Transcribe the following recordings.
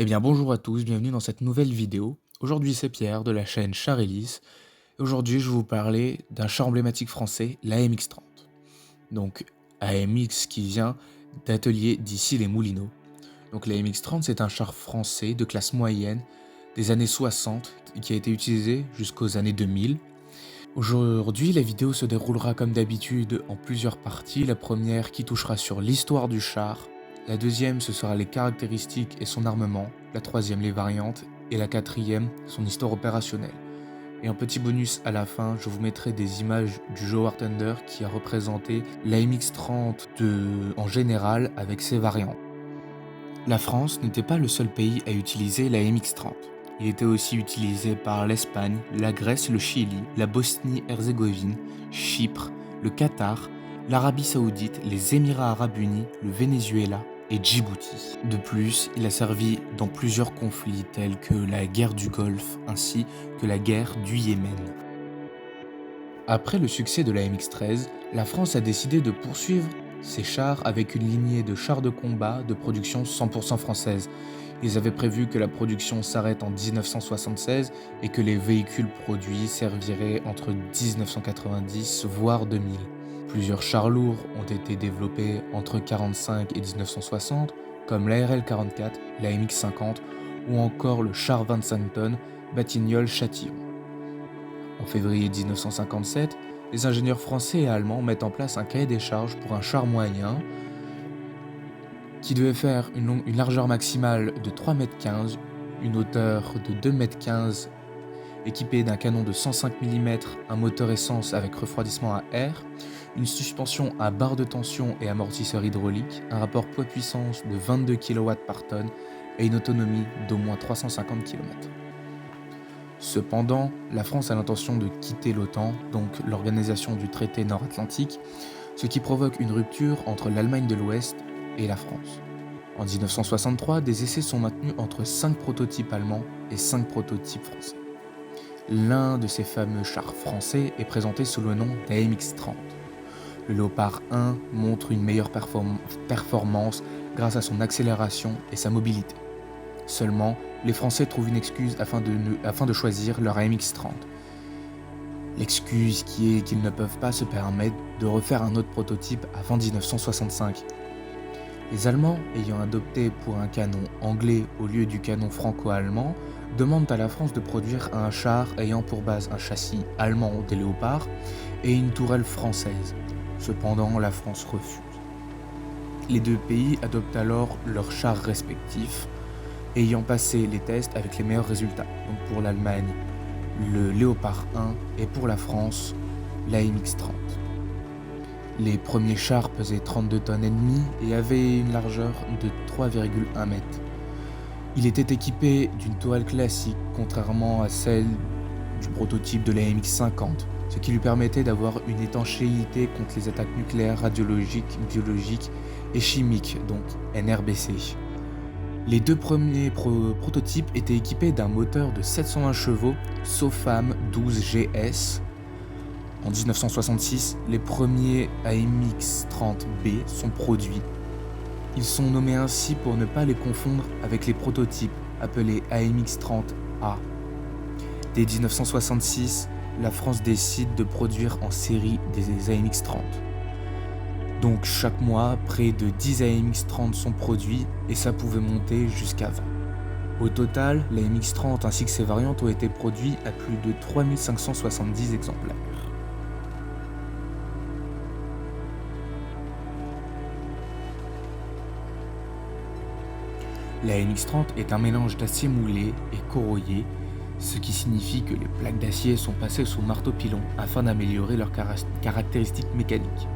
Eh bien bonjour à tous, bienvenue dans cette nouvelle vidéo. Aujourd'hui c'est Pierre de la chaîne Char Hélice. Et aujourd'hui je vais vous parler d'un char emblématique français, l'AMX-30. Donc AMX qui vient d'atelier d'ici les Moulineaux. Donc l'AMX-30 c'est un char français de classe moyenne des années 60 qui a été utilisé jusqu'aux années 2000. Aujourd'hui la vidéo se déroulera comme d'habitude en plusieurs parties. La première qui touchera sur l'histoire du char, la deuxième, ce sera les caractéristiques et son armement. La troisième, les variantes. Et la quatrième, son histoire opérationnelle. Et en petit bonus à la fin, je vous mettrai des images du jeu War Thunder qui a représenté la MX-30 en général avec ses variantes. La France n'était pas le seul pays à utiliser la MX-30. Il était aussi utilisé par l'Espagne, la Grèce, le Chili, la Bosnie-Herzégovine, Chypre, le Qatar, l'Arabie Saoudite, les Émirats Arabes Unis, le Venezuela et Djibouti. De plus, il a servi dans plusieurs conflits tels que la guerre du Golfe ainsi que la guerre du Yémen. Après le succès de la MX-13, la France a décidé de poursuivre ses chars avec une lignée de chars de combat de production 100% française. Ils avaient prévu que la production s'arrête en 1976 et que les véhicules produits serviraient entre 1990 voire 2000. Plusieurs chars lourds ont été développés entre 1945 et 1960, comme l'ARL 44, la MX-50 ou encore le char 25 tonnes Batignolles-Châtillon. En février 1957, les ingénieurs français et allemands mettent en place un cahier des charges pour un char moyen qui devait faire une largeur maximale de 3,15 m, une hauteur de 2,15 m, équipé d'un canon de 105 mm, un moteur essence avec refroidissement à air, une suspension à barre de tension et amortisseur hydraulique, un rapport poids-puissance de 22 kW par tonne et une autonomie d'au moins 350 km. Cependant, la France a l'intention de quitter l'OTAN, donc l'organisation du traité nord-atlantique, ce qui provoque une rupture entre l'Allemagne de l'Ouest et la France. En 1963, des essais sont maintenus entre 5 prototypes allemands et 5 prototypes français. L'un de ces fameux chars français est présenté sous le nom d'AMX-30. Le Léopard 1 montre une meilleure performance grâce à son accélération et sa mobilité. Seulement, les Français trouvent une excuse afin de choisir leur AMX-30. L'excuse qui est qu'ils ne peuvent pas se permettre de refaire un autre prototype avant 1965. Les Allemands, ayant adopté pour un canon anglais au lieu du canon franco-allemand, demandent à la France de produire un char ayant pour base un châssis allemand des Léopards et une tourelle française. Cependant, la France refuse. Les deux pays adoptent alors leurs chars respectifs, ayant passé les tests avec les meilleurs résultats. Donc pour l'Allemagne, le Léopard 1 et pour la France, la MX-30. Les premiers chars pesaient 32 tonnes et demie et avaient une largeur de 3,1 m. Il était équipé d'une tourelle classique, contrairement à celle du prototype de la MX-50, ce qui lui permettait d'avoir une étanchéité contre les attaques nucléaires, radiologiques, biologiques et chimiques, donc NRBC. Les deux premiers prototypes étaient équipés d'un moteur de 720 chevaux Sofam 12 GS. En 1966, les premiers AMX-30B sont produits. Ils sont nommés ainsi pour ne pas les confondre avec les prototypes appelés AMX-30A. Dès 1966, la France décide de produire en série des AMX-30. Donc chaque mois, près de 10 AMX-30 sont produits et ça pouvait monter jusqu'à 20. Au total, la MX-30 ainsi que ses variantes ont été produits à plus de 3570 exemplaires. La MX-30 est un mélange d'acier moulé et corroyé, ce qui signifie que les plaques d'acier sont passées sous marteau-pilon afin d'améliorer leurs caractéristiques mécaniques.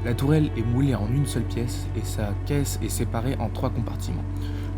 La tourelle est moulée en une seule pièce et sa caisse est séparée en 3 compartiments.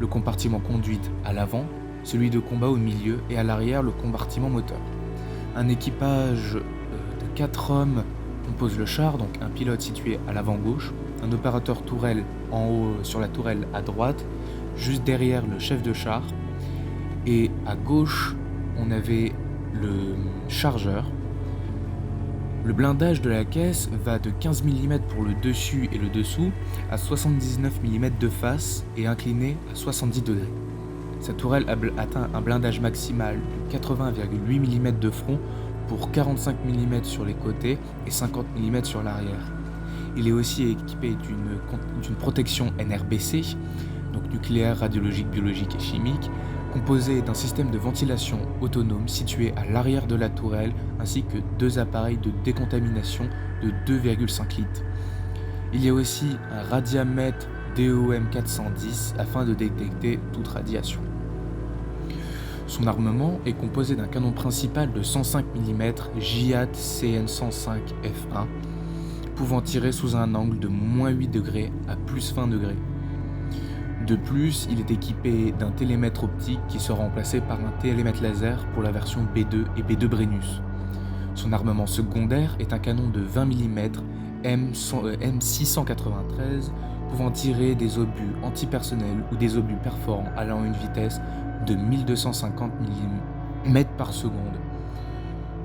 Le compartiment conduite à l'avant, celui de combat au milieu et à l'arrière le compartiment moteur. Un équipage de 4 hommes compose le char, donc un pilote situé à l'avant gauche, un opérateur tourelle en haut sur la tourelle à droite, juste derrière le chef de char, et à gauche on avait le chargeur. Le blindage de la caisse va de 15 mm pour le dessus et le dessous à 79 mm de face et incliné à 70 degrés. Sa tourelle atteint un blindage maximal de 80,8 mm de front pour 45 mm sur les côtés et 50 mm sur l'arrière. Il est aussi équipé d'une protection NRBC, donc nucléaire, radiologique, biologique et chimique, composée d'un système de ventilation autonome situé à l'arrière de la tourelle ainsi que 2 appareils de décontamination de 2,5 litres. Il y a aussi un radiamètre DOM 410 afin de détecter toute radiation. Son armement est composé d'un canon principal de 105 mm JIAT CN105F1 pouvant tirer sous un angle de -8 degrés à +20 degrés. De plus, il est équipé d'un télémètre optique qui sera remplacé par un télémètre laser pour la version B2 et B2 Brennus. Son armement secondaire est un canon de 20 mm M693 pouvant tirer des obus antipersonnels ou des obus perforants allant à une vitesse de 1250 mm par seconde.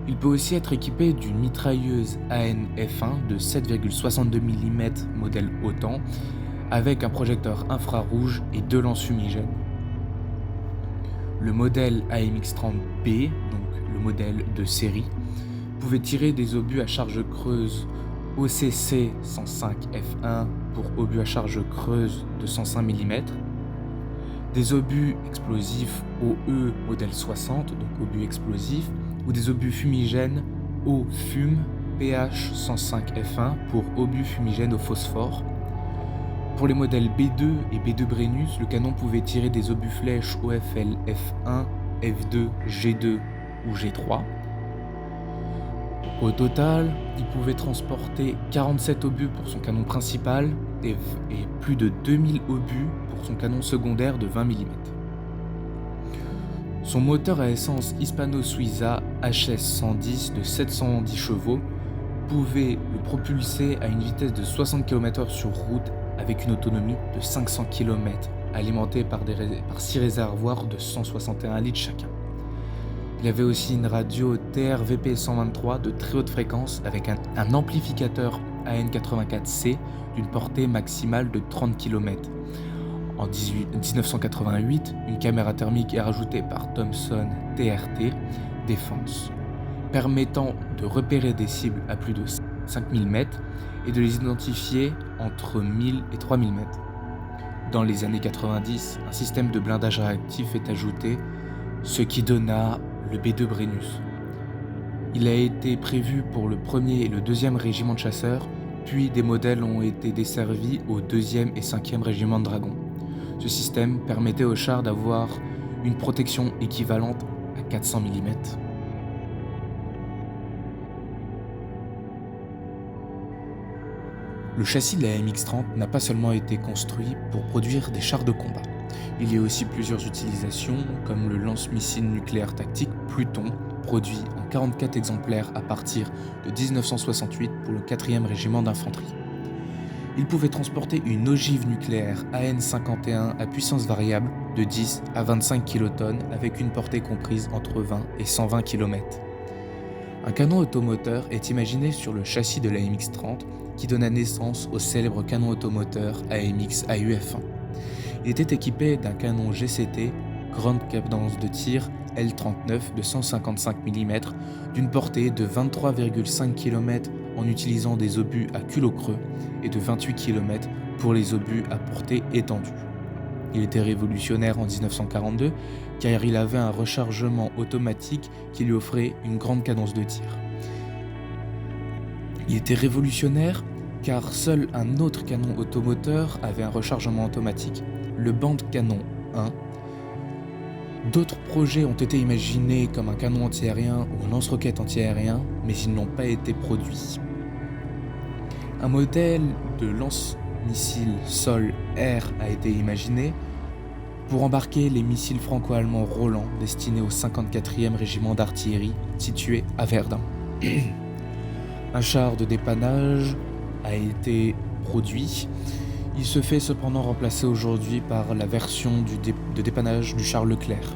Il peut aussi être équipé d'une mitrailleuse AN-F1 de 7,62 mm modèle OTAN avec un projecteur infrarouge et 2 lances fumigènes. Le modèle AMX-30B, donc le modèle de série, pouvait tirer des obus à charge creuse OCC 105F1 pour obus à charge creuse de 105 mm, des obus explosifs OE modèle 60, donc obus explosifs, ou des obus fumigènes OFUM PH 105F1 pour obus fumigènes au phosphore. Pour les modèles B2 et B2 Brennus, le canon pouvait tirer des obus flèches OFL F1, F2, G2 ou G3. Au total, il pouvait transporter 47 obus pour son canon principal et plus de 2000 obus pour son canon secondaire de 20 mm. Son moteur à essence Hispano-Suiza HS110 de 710 chevaux pouvait le propulser à une vitesse de 60 km/h sur route avec une autonomie de 500 km, alimenté par 6 réservoirs de 161 litres chacun. Il avait aussi une radio TR-VP123 de très haute fréquence avec un amplificateur AN84C d'une portée maximale de 30 km. En 1988, une caméra thermique est rajoutée par Thomson TRT Défense, permettant de repérer des cibles à plus de 5000 mètres et de les identifier entre 1000 et 3000 mètres. Dans les années 90, un système de blindage réactif est ajouté, ce qui donna le B2 Brennus. Il a été prévu pour le 1er et le 2e régiment de chasseurs, puis des modèles ont été desservis au 2e et 5e régiment de dragons. Ce système permettait aux chars d'avoir une protection équivalente à 400 mm. Le châssis de la MX-30 n'a pas seulement été construit pour produire des chars de combat. Il y a aussi plusieurs utilisations, comme le lance-missile nucléaire tactique Pluton, produit en 44 exemplaires à partir de 1968 pour le 4e régiment d'infanterie. Il pouvait transporter une ogive nucléaire AN-51 à puissance variable de 10 à 25 kilotonnes avec une portée comprise entre 20 et 120 km. Un canon automoteur est imaginé sur le châssis de la MX-30 qui donna naissance au célèbre canon automoteur AMX AUF1. Il était équipé d'un canon GCT, grande cadence de tir L39 de 155 mm d'une portée de 23,5 km en utilisant des obus à culot creux et de 28 km pour les obus à portée étendue. Il était révolutionnaire en 1942 car il avait un rechargement automatique qui lui offrait une grande cadence de tir. Il était révolutionnaire car seul un autre canon automoteur avait un rechargement automatique, le Band Canon 1. D'autres projets ont été imaginés comme un canon antiaérien ou un lance-roquette antiaérien, mais ils n'ont pas été produits. Un modèle de lance-missile sol-air a été imaginé pour embarquer les missiles franco-allemands Roland destinés au 54e régiment d'artillerie situé à Verdun. Un char de dépannage a été produit. Il se fait cependant remplacer aujourd'hui par la version de dépannage du char Leclerc.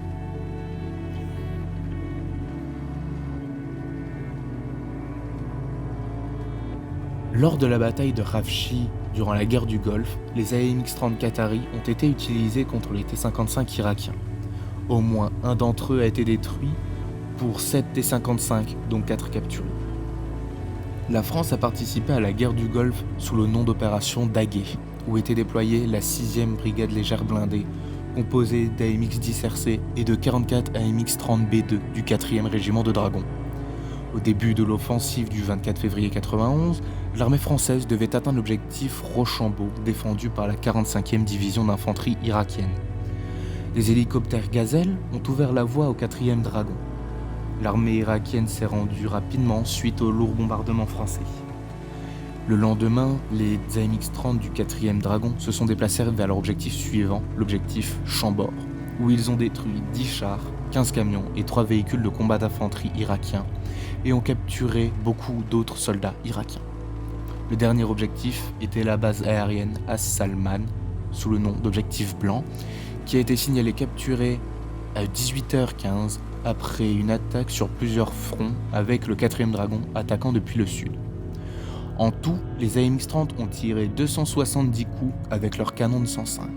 Lors de la bataille de Rafchi durant la guerre du Golfe, les AMX-30 qataris ont été utilisés contre les T-55 irakiens. Au moins un d'entre eux a été détruit pour 7 T-55, dont 4 capturés. La France a participé à la guerre du Golfe sous le nom d'opération Daguet, où était déployée la 6e brigade légère blindée, composée d'AMX-10 RC et de 44 AMX-30B2 du 4e régiment de dragons. Au début de l'offensive du 24 février 1991, l'armée française devait atteindre l'objectif Rochambeau, défendu par la 45e division d'infanterie irakienne. Les hélicoptères Gazelle ont ouvert la voie au 4e dragon. L'armée irakienne s'est rendue rapidement suite aux lourds bombardements français. Le lendemain, les AMX-30 du 4e dragon se sont déplacés vers leur objectif suivant, l'objectif Chambord, où ils ont détruit 10 chars, 15 camions et 3 véhicules de combat d'infanterie irakiens et ont capturé beaucoup d'autres soldats irakiens. Le dernier objectif était la base aérienne As Salman, sous le nom d'objectif blanc, qui a été signalé capturé à 18h15 après une attaque sur plusieurs fronts avec le 4e dragon attaquant depuis le sud. En tout, les AMX-30 ont tiré 270 coups avec leur canon de 105.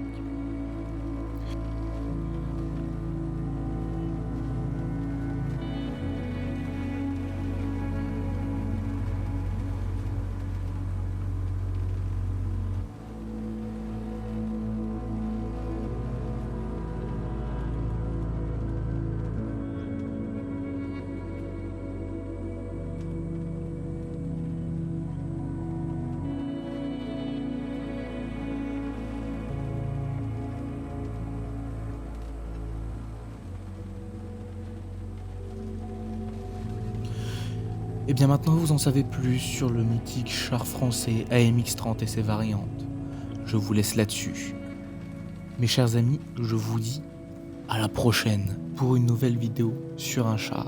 Et bien maintenant vous en savez plus sur le mythique char français AMX-30 et ses variantes. Je vous laisse là-dessus. Mes chers amis, je vous dis à la prochaine pour une nouvelle vidéo sur un char.